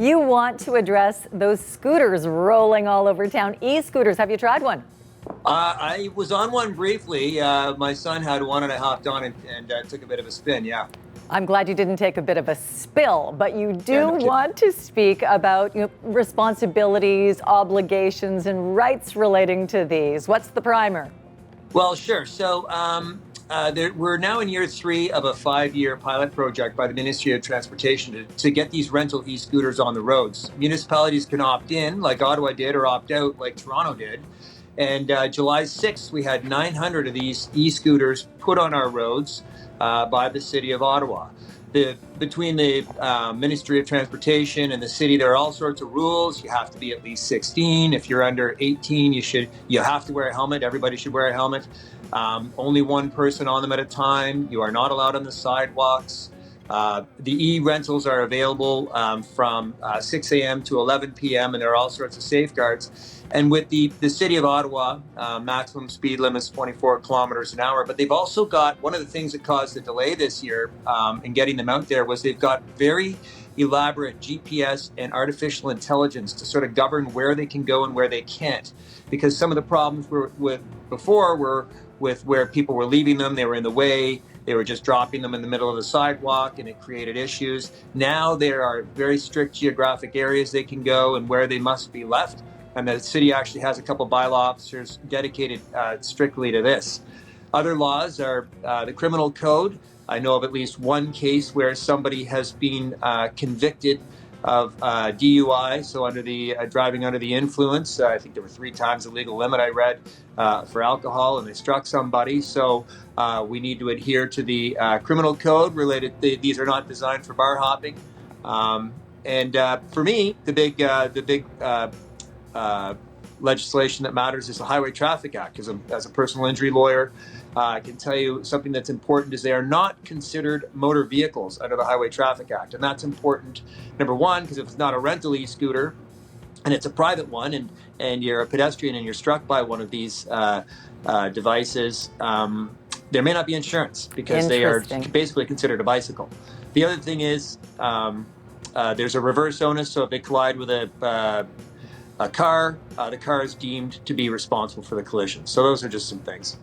You want to address those scooters rolling all over town. E-scooters, have you tried one? I was on one briefly. My son had one and I hopped on and took a bit of a spin, yeah. I'm glad you didn't take a bit of a spill, but you do Yeah, no kidding. want to speak about responsibilities, obligations, and rights relating to these. What's the primer? Well, sure. So we're now in year 3 of a 5-year pilot project by the Ministry of Transportation to get these rental e-scooters on the roads. Municipalities can opt in, like Ottawa did, or opt out, like Toronto did. And July 6th, we had 900 of these e-scooters put on our roads by the City of Ottawa. Between the Ministry of Transportation and the city, there are all sorts of rules. You have to be at least 16. If you're under 18, you have to wear a helmet. Everybody should wear a helmet. Only one person on them at a time. You are not allowed on the sidewalks. The e-rentals are available from 6 a.m. to 11 p.m. and there are all sorts of safeguards. And with the City of Ottawa, maximum speed limits 24 kilometers an hour. But they've also got, one of the things that caused the delay this year in getting them out there was they've got very elaborate GPS and artificial intelligence to sort of govern where they can go and where they can't. Because some of the problems before were with where people were leaving them, they were in the way, they were just dropping them in the middle of the sidewalk and it created issues. Now there are very strict geographic areas they can go and where they must be left. And the city actually has a couple bylaw officers dedicated strictly to this. Other laws are the criminal code. I know of at least one case where somebody has been convicted of DUI, so under the driving under the influence. I think there were 3 times the legal limit I read for alcohol, and they struck somebody. So we need to adhere to the criminal code related. These are not designed for bar hopping. And for me, the big legislation that matters is the Highway Traffic Act. As a personal injury lawyer, I can tell you something that's important is they are not considered motor vehicles under the Highway Traffic Act. And that's important, number one, because if it's not a rental e-scooter and it's a private one and you're a pedestrian and you're struck by one of these devices, there may not be insurance because they are basically considered a bicycle. The other thing is there's a reverse onus, so if they collide with a car, the car is deemed to be responsible for the collision. So those are just some things.